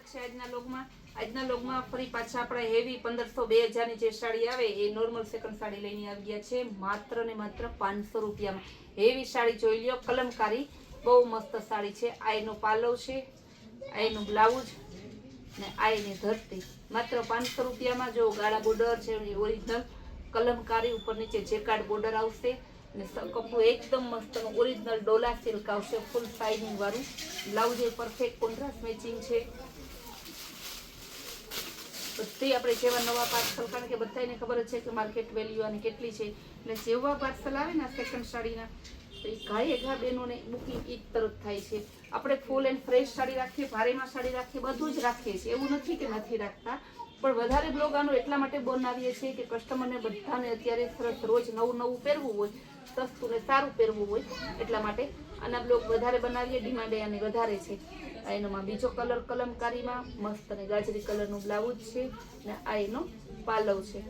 સ્વાગત છે આજના લોગમાં ફરી પાછા આપણે હેવી 1500-2000 ની જે સાડી આવે એ નોર્મલ સેકન્ડ સાડી લઈને આવી ગયા છે માત્ર ને માત્ર 500 રૂપિયામાં. હેવી સાડી જોઈ લ્યો, કલમકારી બહુ મસ્ત સાડી છે. આ એનો પાલવ છે, આ એનું બ્લાઉઝ ને આ એની ધરતી. માત્ર 500 રૂપિયામાં. જો ગાળા બોર્ડર છે, ઓરિજિનલ કલમકારી, ઉપર નીચે જેકાર્ડ બોર્ડર આવશે ને કપડું એકદમ મસ્ત ઓરિજિનલ ડોલા સિલ્ક આવશે, ફૂલ શાઇનિંગ વાળું. બ્લાઉઝ એ પરફેક્ટ કોન્ટ્રાસ્ટ મેચિંગ છે. બધી આપણે જેવા નવા પાર્સલ, કારણ કે બધાને ખબર જ છે કે માર્કેટ વેલ્યુ આની કેટલી છે, એટલે જેવા પાર્સલ આવે ને સેકન્ડ સાડીના તો એ ઘાએ ઘા બહેનોને બુકિંગ એક તરફ થાય છે. આપણે ફૂલ એન્ડ ફ્રેશ સાડી રાખીએ, ભારેમાં સાડી રાખીએ, બધું જ રાખીએ છીએ, એવું નથી કે નથી રાખતા. પણ વધારે બ્લોગ આનો એટલા માટે બનાવીએ છીએ કે કસ્ટમરને બધાને અત્યારે સરસ રોજ નવું પહેરવું હોય, સસ્તું ને સારું પહેરવું હોય, એટલા માટે આના બ્લોગ વધારે બનાવીએ. ડિમાન્ડ આની વધારે છે. એનામાં બીજો કલર કલમકારીમાં મસ્ત અને ગાજરી કલરનું બ્લાઉઝ છે ને આ એનો પાલવ છે.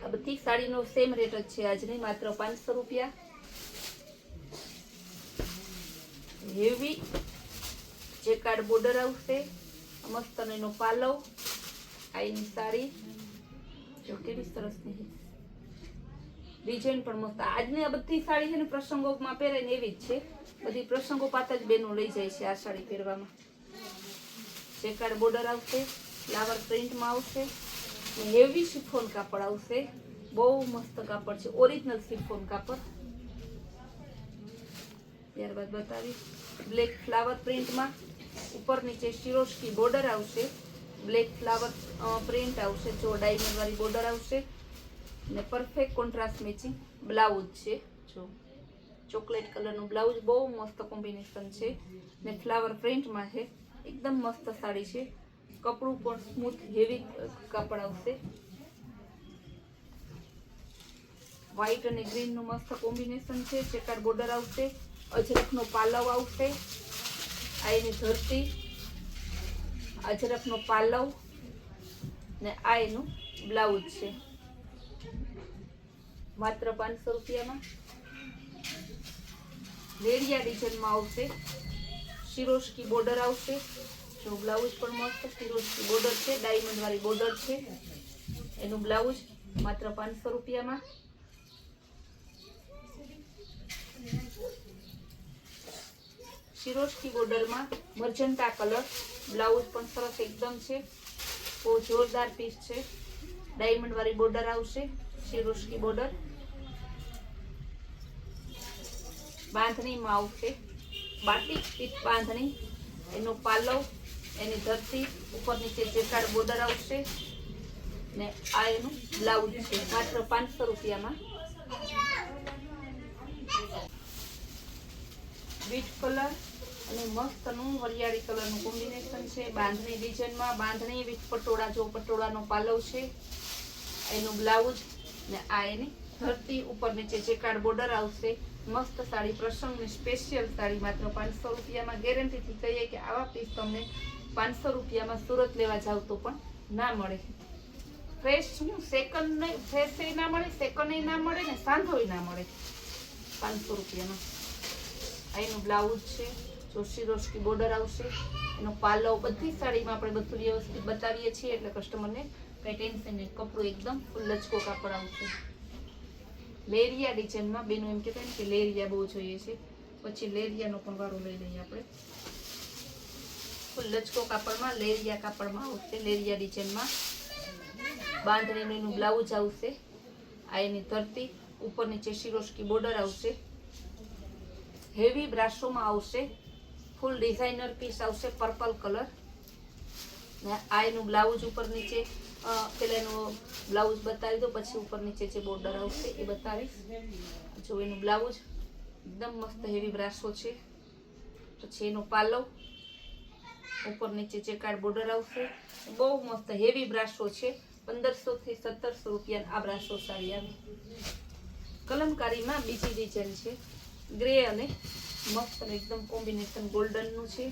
આ બધી સાડીનો સેમ રેટ જ છે આજની, માત્ર 500 રૂપિયા. હેવી જેકાર્ડ બોર્ડર આવશે, મસ્ત એનો પાલવ, આ એની સાડી જો કેવી સરસ ની ડિઝાઇન પણ મસ્ત. આજની આ બધી સાડી છે ને પ્રસંગોમાં પહેરે ને એવી જ છે. બધી પ્રસંગો પાત જ બેનો લઈ જાય છે આ સાડી પહેરવામાં. જેકાર્ડ બોર્ડર આવશે, ફ્લાવર પ્રિન્ટમાં આવશે, હેવી શિફોન કાપડ આવશે. બહુ મસ્ત કાપડ છે, ઓરિજિનલ શિફોન કાપડ. ત્યારબાદ બતાવીશ બ્લેક ફ્લાવર પ્રિન્ટમાં, ઉપર નીચે શિરોસ્કી બોર્ડર આવશે, બ્લેક ફ્લાવર પ્રિન્ટ આવશે, જો ડાયમંડ વાળી બોર્ડર આવશે ને પરફેક્ટ કોન્ટ્રાસ્ટ મેચિંગ બ્લાઉઝ છે. જો ચોકલેટ કલરનું બ્લાઉઝ, બહુ મસ્ત કોમ્બિનેશન છે ને ફ્લાવર પ્રિન્ટમાં છે. એકદમ મસ્ત સાડી છે. કપડું પણ સ્મૂથ હેવી કાપડ આવશે. વ્હાઈટ અને ગ્રીન નું મસ્ત કોમ્બિનેશન છે. ચેકર બોર્ડર આવશે, અજરકનો પાલવ આવશે, આ એની ધરતી, અજરકનો પાલવ ને આ એનું બ્લાઉઝ છે. માત્ર 500 રૂપિયામાં. લેરિયા ડિઝાઇનમાં આવશે, શિરોસ્કી બોર્ડર આવશે. જો બ્લાઉઝ પણ મસ્ત શિરોસ્કી બોર્ડર છે, ડાયમંડ વાળી બોર્ડર છે. એનું બ્લાઉઝ માત્ર 500 રૂપિયામાં. શિરોસ્કી બોર્ડરમાં મર્જન્ટા કલર, બ્લાઉઝ પણ સરસ એકદમ છે, બહુ જોરદાર પીસ છે. ડાયમંડ વાળી બોર્ડર આવશે, શિરોસ્કી બોર્ડર. બાંધણીમાં આવશે, બાટિક પીસ બાંધણી, એનો પાલવ, એની ધરતી, ઉપર નીચે જેકાર્ડ બોર્ડર આવશે ને આ એનું બ્લાઉઝ છે. માત્ર 500 રૂપિયામાં. બીટ કલર અને મસ્તનું વરિયાળી કલરનું કોમ્બિનેશન છે. બાંધણી ડિઝાઇનમાં, બાંધણી વિથ પટોળા, જો પટોળાનો પાલવ છે, એનું બ્લાઉઝ ને આ એની ધરતી, ઉપર નીચે જેકાર્ડ બોર્ડર આવશે. મસ્ત સાડી, પ્રસંગની સ્પેશિયલ સાડી, માત્ર 500 રૂપિયામાં. ગેરંટીથી કહીએ કે આવા પીસ તમને 500 રૂપિયામાં સુરત લેવા જાવ તો પણ ના મળે. ફ્રેશ સેકન્ડ નહીં, ફ્રેશ ના મળે, સેકન્ડ ના મળે ને સાંધો ના મળે 500 રૂપિયામાં. આ એનું બ્લાઉઝ છે, જો શિરોસ્કી બોર્ડર આવશે, એનો પાલવ. બધી સાડીમાં આપણે બધું વ્યવસ્થિત બતાવીએ છીએ એટલે કસ્ટમરને કઈ ટેન્શન નહીં. કપડું એકદમ ફૂલ લચકો કાપડ આવશે. લેરિયા ડિઝાઇનમાં, બેનો એમ કહેતા ને કે લેરિયા બહુ જોઈએ છે, પછી લેરિયાનો પણ વારો લઈ લઈએ આપણે. ફૂલ લચકો કાપડમાં, લેરિયા કાપડમાં આવશે, લેરિયા ડિઝાઇનમાં. બાંધણીનું એનું બ્લાઉઝ આવશે, આ એની ધરતી, ઉપર નીચે શિરોસ્કી બોર્ડર આવશે. હેવી બ્રાસોમાં આવશે, ફૂલ ડિઝાઇનર પીસ આવશે, પર્પલ કલર ને આ એનું બ્લાઉઝ. ઉપર નીચે પેલા એનું બ્લાઉઝ બતાવી દો, પછી ઉપર નીચે જે બોર્ડર આવશે એ બતાવીશ. જો એનું બ્લાઉઝ એકદમ મસ્ત હેવી બ્રાસો છે, પછી એનો પાલવ, ઉપર નીચે જેકાર્ડ બોર્ડર આવશે. બહુ મસ્ત હેવી બ્રાસો છે. 1500 થી 1700 રૂપિયા આ બ્રાસો સાડી આવે. કલમકારીમાં બીજી ડિઝાઇન છે, ગ્રે અને મસ્ત એકદમ કોમ્બિનેશન ગોલ્ડનનું છે.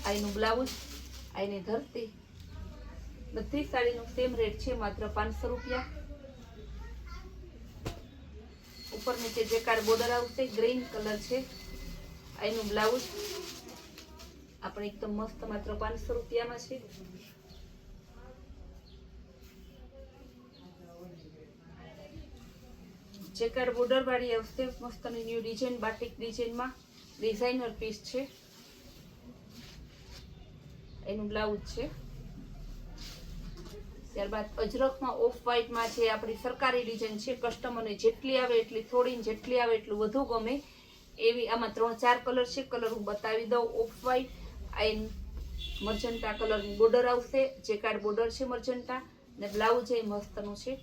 આ એનું બ્લાઉઝ, આ એની ધરતી. બધી સાડીનો સેમ રેટ છે, માત્ર 500 રૂપિયા. ઉપર નીચે જેકાર્ડ બોર્ડર આવશે, ગ્રીન કલર છે, આ એનું બ્લાઉઝ. આ પણ એકદમ મસ્ત માત્ર 500 રૂપિયામાં છે. ચેકર બોર્ડર વાળી આવશે મસ્તની ન્યૂ ડિઝાઇન, બાટિક ડિઝાઇનમાં ડિઝાઇનર પીસ છે. એનું બ્લાઉઝ છે. ત્યારબાદ અજરખમાં ઓફ વ્હાઇટમાં છે આપણી સરકારી ડિઝાઇન છે. કસ્ટમરને જેટલી આવે એટલી થોડી, જેટલી આવે એટલું વધુ ગમે એવી. આમાં 3-4 કલર છે. કલર હું બતાવી દઉં. ઓફ વ્હાઇટ, મર્જન્ટા કલરની બોર્ડર આવશે. ચેકાર્ડ બોર્ડર છે મર્જન્ટા, ને બ્લાઉઝ એ મસ્તનું છે.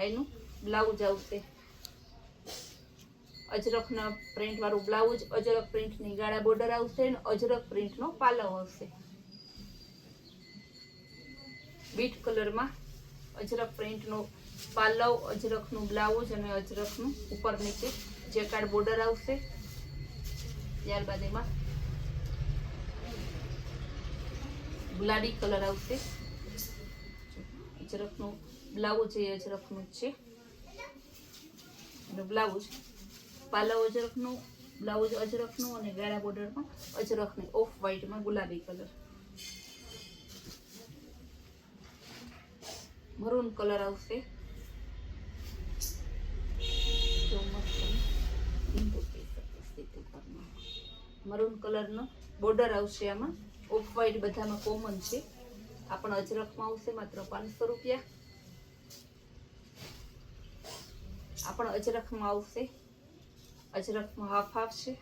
એનું બ્લાઉઝ આવશે અજરખના પ્રિન્ટ વાળું બ્લાઉઝ, અજરખ પ્રિન્ટની ગાળા બોર્ડર આવશે અને અજરખ પ્રિન્ટનો પાલવ આવશે. બીટ કલરમાં અજરખ પ્રિન્ટનો પાલવ, અજરખનું બ્લાઉઝ અને અજરખનું ઉપર નીચે જેકાર્ડ બોર્ડર આવશે. ત્યારબાદ એમાં ગુલાબી કલર આવશે. અજરખનું બ્લાઉઝ એ અજરખનું છે. બ્લાઉઝ પાલવ અજરખનું, બ્લાઉઝ અજરખનું અને ગાળા બોર્ડરમાં અજરખની ઓફ વ્હાઇટમાં ગુલાબી કલર. મરૂન કલર આવશે. મરૂન કલરનો બોર્ડર આવશે. આમાં ઓફ વ્હાઇટ બધામાં કોમન છે. આ પણ અજરખમાં આવશે માત્ર 500 રૂપિયા. આ પણ અજરખમાં આવશે. અજરખમાં હાફ હાફ છે.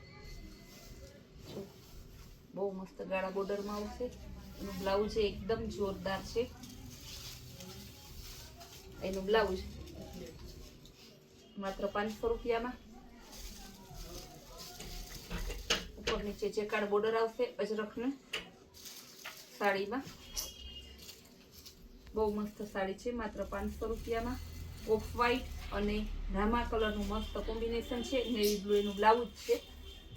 બહુ મસ્ત ગાળા બોર્ડરમાં આવશે. એનું બ્લાઉઝ એકદમ જોરદાર છે. એનું બ્લાઉઝ માત્ર 500 રૂપિયામાં. ઉપર નીચે જેકાર્ડ બોર્ડર આવશે અજરખને સાડીમાં. બહુ મસ્ત સાડી છે માત્ર 500 રૂપિયામાં. ઓફ વ્હાઇટ અને રામા કલરનું મસ્ત કોમ્બિનેશન છે. નેવી બ્લુ એનું બ્લાઉઝ છે.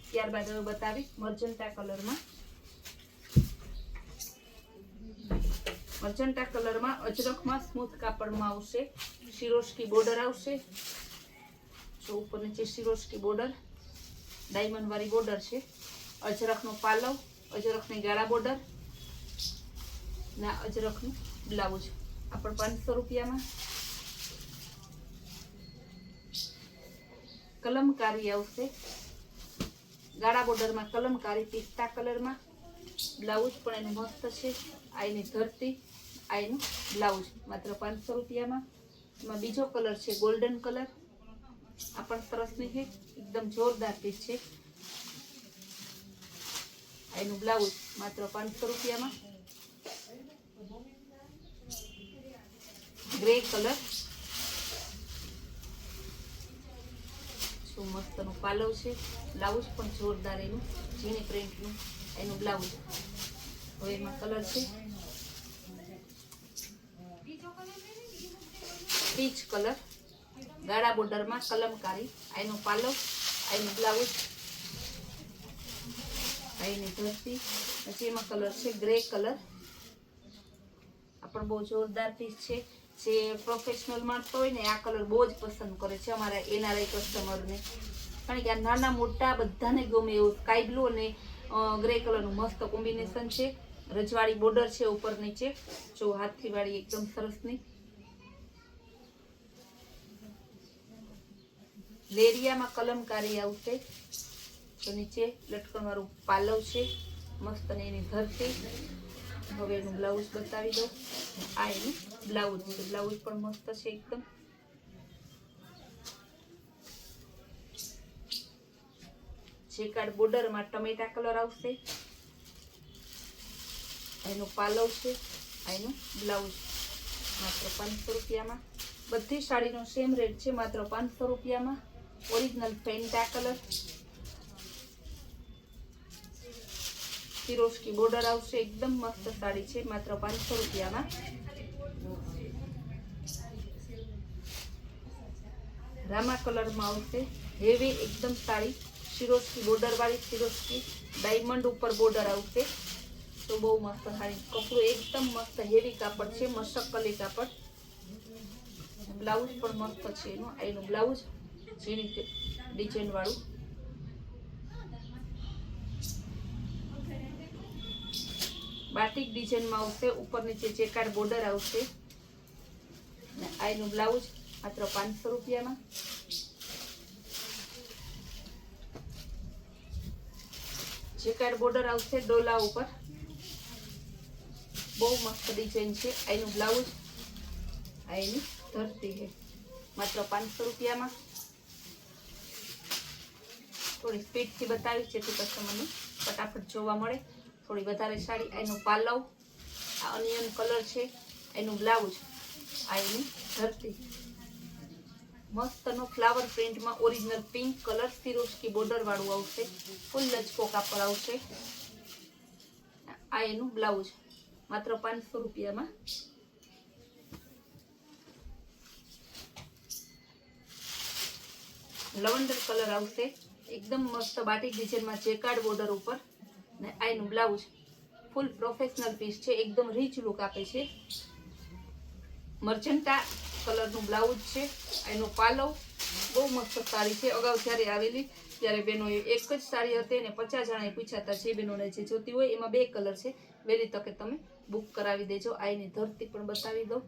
ત્યારબાદ હવે બતાવી મર્જન્ટા કલરમાં. મર્જન્ટા કલરમાં અજરખમાં સ્મૂથ કાપડમાં આવશે. શિરોસ્કી બોર્ડર આવશે. જો ઉપર નીચે શિરોસ્કી બોર્ડર, ડાયમંડ વાળી બોર્ડર છે. અજરખનો પાલવ, અજરખની ગાળા બોર્ડર ના અજરખનું બ્લાઉઝ. આ પણ 500 રૂપિયામાં. કલમકારી આવશે. ગાળા બોર્ડરમાં કલમકારી પિસ્તા કલરમાં. બ્લાઉઝ પણ એનું મસ્ત છે. આ એની ધરતી, આ એનું બ્લાઉઝ માત્ર 500 રૂપિયામાં. એમાં બીજો કલર છે ગોલ્ડન કલર. આ પણ સરસની છે, એકદમ જોરદાર પીસ છે. આ એનું બ્લાઉઝ માત્ર 500 રૂપિયામાં. ગ્રે કલર, શું મસ્તનું પાલવ છે. બ્લાઉઝ પણ જોરદાર એનું ઝીણી પ્રિન્ટનું એનું બ્લાઉઝ. હવે એમાં કલર છે પીચ કલર, ગાળા બોર્ડરમાં કલમકારી. આ એનો પાલવ, આ એનું બ્લાઉઝ, આ એની ધરતી. પછી એમાં કલર છે ગ્રે કલર. આ પણ બહુ જોરદાર પીસ છે. જે પ્રોફેશનલ માણસો હોય ને આ કલર બહુ જ પસંદ કરે છે અમારા એનઆરઆઈ કસ્ટમરને. કારણ કે આ નાના મોટા બધાને ગમે એવું સ્કાય બ્લુ અને ગ્રે કલરનું મસ્ત કોમ્બિનેશન છે. રજવાડી બોર્ડર છે ઉપર નીચે. જો હાથથી વાળી એકદમ સરસની. લેરિયામાં કલમકારી આવશે. તો નીચે લટકણ વાળું પાલવ છે મસ્ત ને એની ધરતી. હવે એનું બ્લાઉઝ બતાવી દઉં. આ એનું બ્લાઉઝ છે. બ્લાઉઝ પણ મસ્ત છે એકદમ. જેકાર્ડ બોર્ડરમાં ટમેટા કલર આવશે. એનું પાલવ છે, આ એનું બ્લાઉઝ માત્ર 500 રૂપિયામાં. બધી સાડીનો સેમ રેટ છે માત્ર 500 રૂપિયામાં. ઓરિજિનલ ફેન્ટા કલર, ફિરોસ્કી બોર્ડર આવશે. એકદમ મસ્ત સાડી છે માત્ર 500 રૂપિયામાં. રામા કલરમાં આવશે. હેવી એકદમ સાડી, ફિરોસ્કી બોર્ડર વાળી. ફિરોસ્કી ડાયમંડ ઉપર બોર્ડર આવશે. તો બહુ મસ્ત સાડી. કપડું એકદમ મસ્ત હેવી કાપડ છે, મશક્કલી કાપડ. બ્લાઉઝ પણ મસ્ત છે એનું. એનું બ્લાઉઝ ઝીણી ડિઝાઇન વાળું. બાટિક ડિઝાઇનમાં આવશે, ઉપર નીચે ચેકાર બોર્ડર આવશે. અને આ એનું બ્લાઉઝ માત્ર 500 રૂપિયામાં. ચેકાર બોર્ડર આવશે ડોલા ઉપર, બહુ મસ્ત ડિઝાઇન છે. આ એનું બ્લાઉઝ, આ એની ધરતી છે, માત્ર 500 રૂપિયામાં. થોડી સ્પીડથી બતાવી જેથી કસ્ટમરને ફટાફટ જોવા મળે. થોડી વધારે સાડી. આ એનું પાલવ, આ અનિયન કલર છે. એનું બ્લાઉઝ, આ એની ધરતી. મસ્તનો ફ્લાવર પ્રિન્ટમાં ઓરિજિનલ પિંક કલર ફિરોસ્કી બોર્ડર વાળું આવશે. ફૂલ લચકો કાપડ આવશે. આ એનું બ્લાઉઝ માત્ર 500 રૂપિયામાં. લવંડર કલર આવશે, એકદમ મસ્ત બાટિક ડિઝાઇનમાં ચેકાર્ડ બોર્ડર ઉપર. ને આ એનું બ્લાઉઝ ફૂલ પ્રોફેશનલ પીસ છે, એકદમ રીચ લુક આપે છે. મર્જન્ટા કલરનું બ્લાઉઝ છે. એનો પાલવ બહુ મસ્ત સાડી છે. અગાઉ જ્યારે આવેલી ત્યારે બહેનોએ એક જ સાડી હતી ને 50 જણાએ પૂછ્યા હતા. જે બહેનોને જે જોતી હોય એમાં 2 કલર છે. વહેલી તકે તમે બુક કરાવી દેજો. આ એની ધરતી પણ બતાવી દઉં.